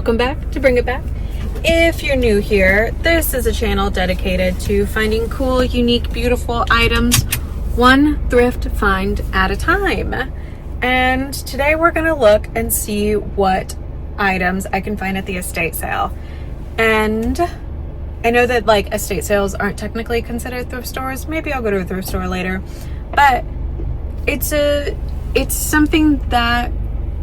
Welcome back to Bring It Back. If you're new here, this is a channel dedicated to finding cool, unique, beautiful items, one thrift find at a time. And today we're gonna look and see what items I can find at the estate sale. And I know that like estate sales aren't technically considered thrift stores. Maybe I'll go to a thrift store later, but it's something that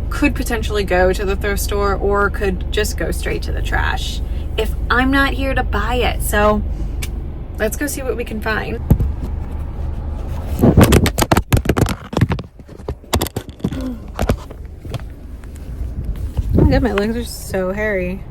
could potentially go to the thrift store or could just go straight to the trash if I'm not here to buy it. So let's go see what we can find. Oh my god, my legs are so hairy.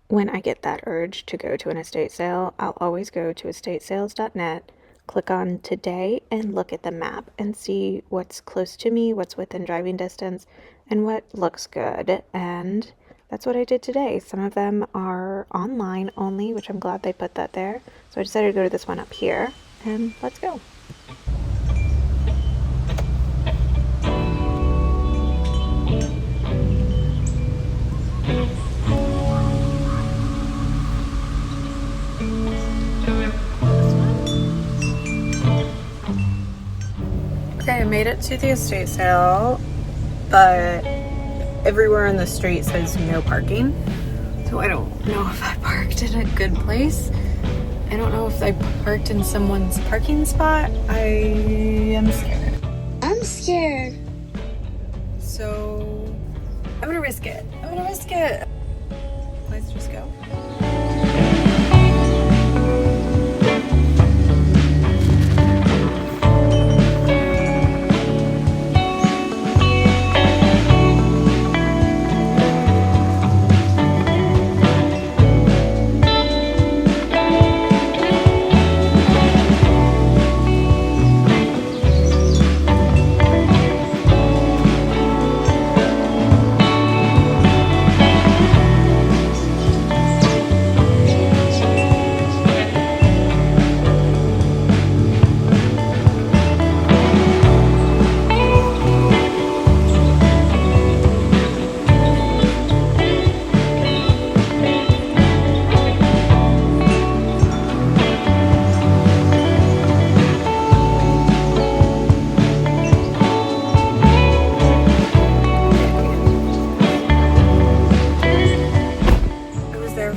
When I get that urge to go to an estate sale, I'll always go to estatesales.net, click on today, and look at the map and see what's close to me, what's within driving distance, and what looks good. And that's what I did today. Some of them are online only, which I'm glad they put that there. So I decided to go to this one up here, and let's go. Okay, I made it to the estate sale, but everywhere in the street says no parking. So I don't know if I parked in a good place. I don't know if I parked in someone's parking spot. I am scared. I'm scared. So I'm gonna risk it. Let's just go.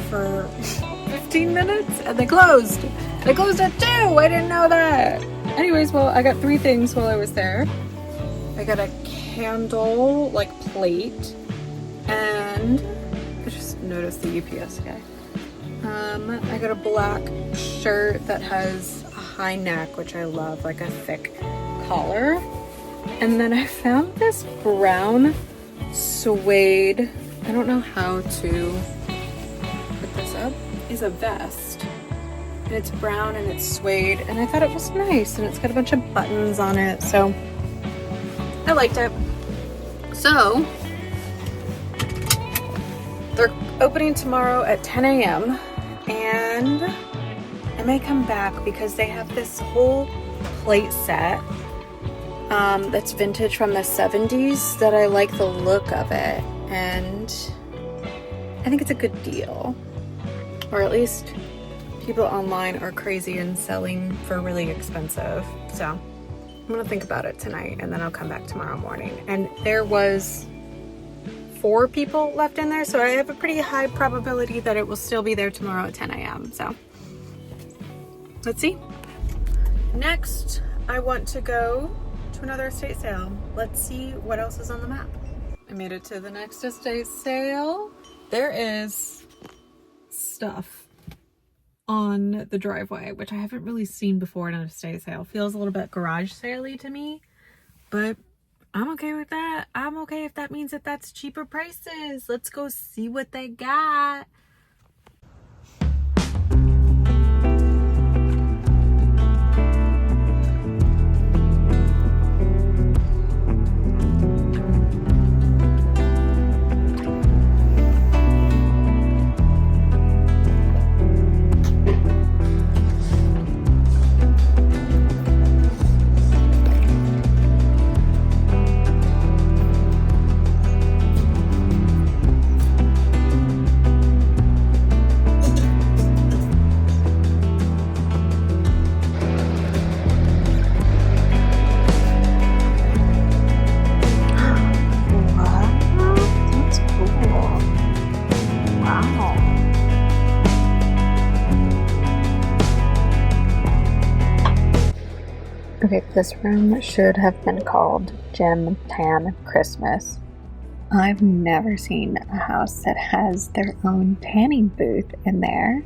For 15 minutes and they closed. They closed at 2. I didn't know that. Anyways, well, I got 3 things while I was there. I got a candle like plate, and I just noticed the UPS guy. I got a black shirt that has a high neck, which I love, like a thick collar. And then I found this brown suede. I don't know how to this up, is a vest, and it's brown and it's suede, and I thought it was nice, and it's got a bunch of buttons on it, so I liked it. So they're opening tomorrow at 10 a.m. and I may come back because they have this whole plate set that's vintage from the 70s that I like the look of it, and I think it's a good deal. Or at least people online are crazy and selling for really expensive. So I'm gonna think about it tonight and then I'll come back tomorrow morning. And there was 4 people left in there, so I have a pretty high probability that it will still be there tomorrow at 10 a.m. So let's see. Next, I want to go to another estate sale. Let's see what else is on the map. I made it to the next estate sale. There is stuff on the driveway, which I haven't really seen before in an estate sale. Feels a little bit garage sale-y to me, but I'm okay with that. I'm okay if that means that that's cheaper prices. Let's go see what they got. Okay, this room should have been called Gem Tan Christmas. I've never seen a house that has their own tanning booth in there.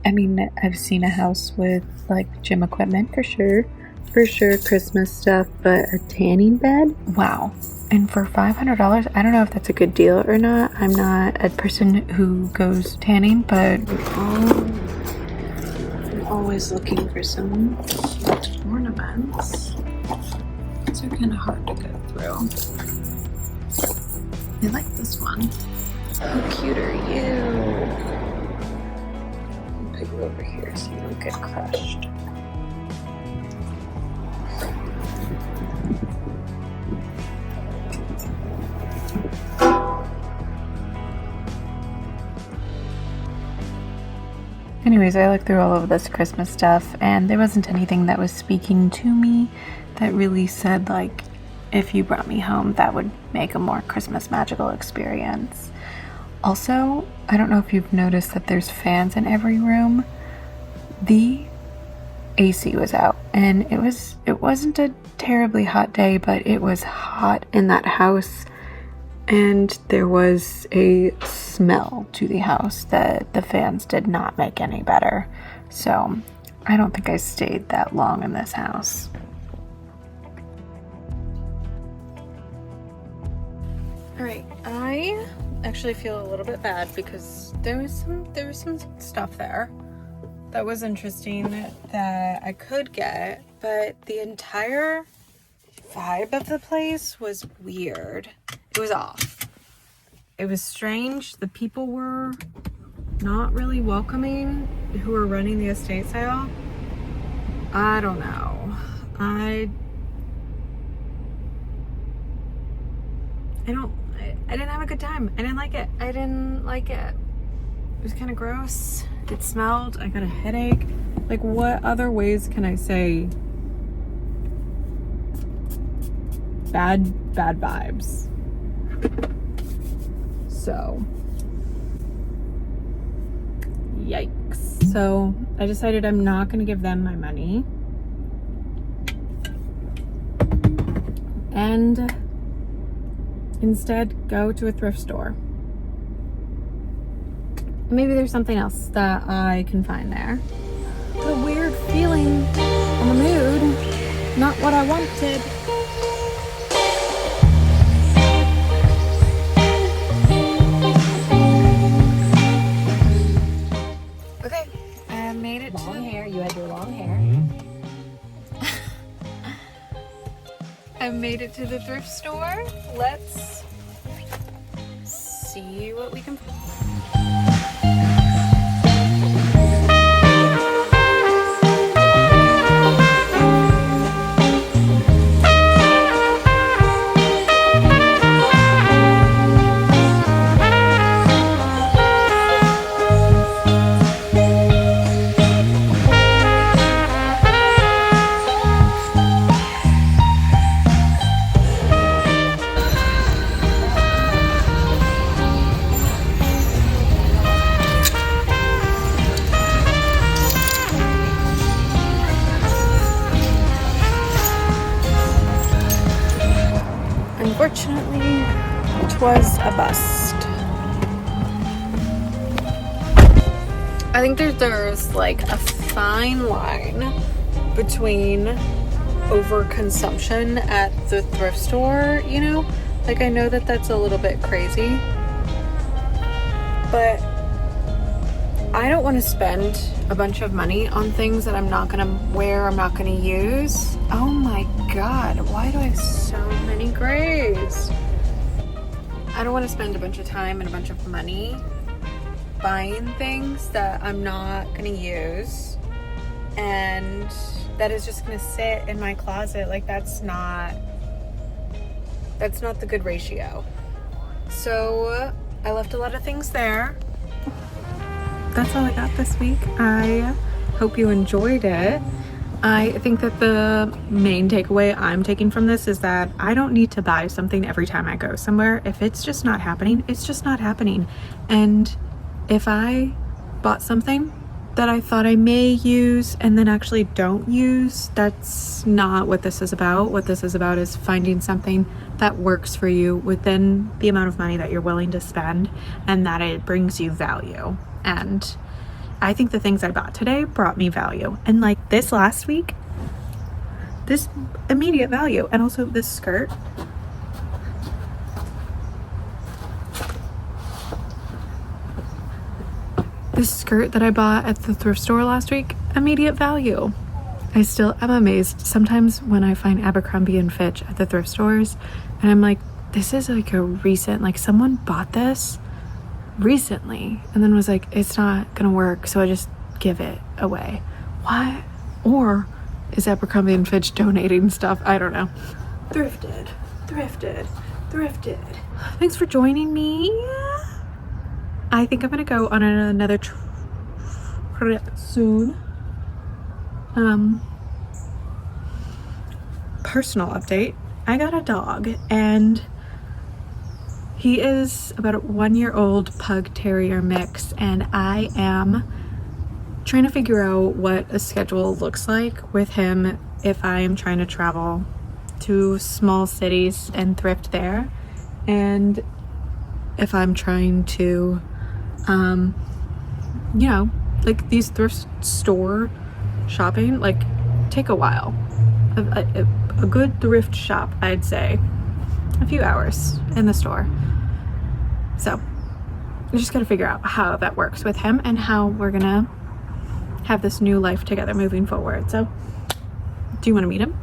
I mean, I've seen a house with like gym equipment for sure, Christmas stuff, but a tanning bed? Wow. And for $500, I don't know if that's a good deal or not. I'm not a person who goes tanning, but I'm always looking for some ornaments. These are kind of hard to go through. I like this one. How cute are you? I'll put you over here so you don't get crushed. Anyways, I looked through all of this Christmas stuff and there wasn't anything that was speaking to me that really said like, if you brought me home, that would make a more Christmas magical experience. Also, I don't know if you've noticed that there's fans in every room. The AC was out and it wasn't a terribly hot day, but it was hot in that house. And there was a smell to the house that the fans did not make any better. So I don't think I stayed that long in this house. All right, I actually feel a little bit bad because there was some stuff there that was interesting that I could get, but the entire vibe of the place was weird. It was off. It was strange. The people were not really welcoming who were running the estate sale. I don't know. I didn't have a good time. I didn't like it. It was kind of gross. It smelled. I got a headache. Like, what other ways can I say bad vibes? So, yikes. So I decided I'm not going to give them my money. And instead go to a thrift store. Maybe there's something else that I can find there. What a weird feeling on the mood. Not what I wanted. Okay, I made it long hair. You had your long hair. I made it to the thrift store. Let's see what we can find. Unfortunately, it was a bust. I think there's like a fine line between overconsumption at the thrift store, you know? Like, I know that that's a little bit crazy, but I don't want to spend a bunch of money on things that I'm not gonna wear, I'm not gonna use. Oh my god, why do I have so many grays? I don't want to spend a bunch of time and a bunch of money buying things that I'm not gonna use and that is just gonna sit in my closet. Like, that's not the good ratio. So I left a lot of things there. That's all I got this week. I hope you enjoyed it. I think that the main takeaway I'm taking from this is that I don't need to buy something every time I go somewhere. If it's just not happening, it's just not happening. And if I bought something that I thought I may use and then actually don't use. That's not what this is about. What this is about is finding something that works for you within the amount of money that you're willing to spend and that it brings you value. And I think the things I bought today brought me value. And like this last week, this immediate value. And also this skirt. This skirt that I bought at the thrift store last week, immediate value. I still am amazed sometimes when I find Abercrombie and Fitch at the thrift stores and I'm like, this is like a recent, like someone bought this recently and then was like, it's not gonna work, so I just give it away. Why? Or is Abercrombie and Fitch donating stuff? I don't know. Thrifted. Thanks for joining me. I think I'm gonna go on another trip soon. Personal update. I got a dog and he is about a 1-year-old pug terrier mix, and I am trying to figure out what a schedule looks like with him if I am trying to travel to small cities and thrift there, and if I'm trying to you know, like these thrift store shopping, like take a while. A good thrift shop, I'd say a few hours in the store. So I just gotta figure out how that works with him and how we're gonna have this new life together moving forward. So do you want to meet him?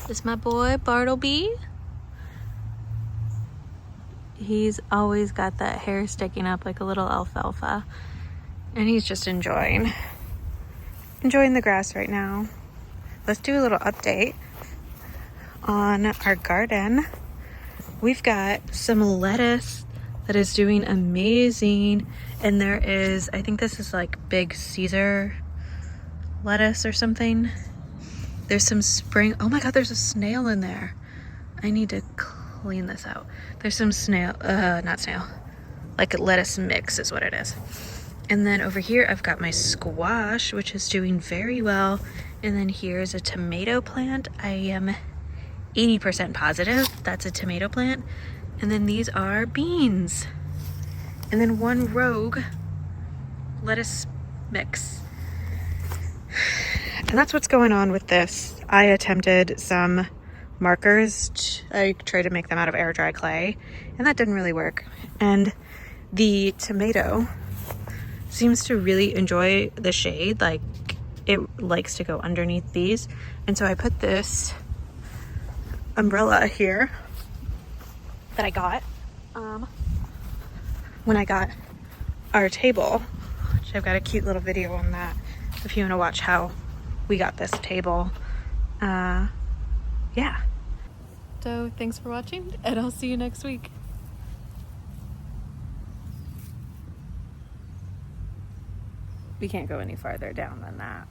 This is my boy Bartleby. He's always got that hair sticking up like a little alfalfa, and he's just enjoying the grass right now. Let's do a little update on our garden. We've got some lettuce that is doing amazing, and there is, I think this is like big Caesar lettuce or something. There's some spring, oh my god, there's a snail in there. I need to clean this out. There's some like a lettuce mix is what it is. And then over here I've got my squash, which is doing very well. And then here's a tomato plant. I am 80% positive that's a tomato plant. And then these are beans. And then one rogue lettuce mix. And that's what's going on with this. I attempted some markers. I tried to make them out of air dry clay, and that didn't really work. And the tomato seems to really enjoy the shade, like it likes to go underneath these. And so I put this umbrella here that I got when I got our table, which I've got a cute little video on that if you want to watch how we got this table. Yeah. So thanks for watching, and I'll see you next week. We can't go any farther down than that.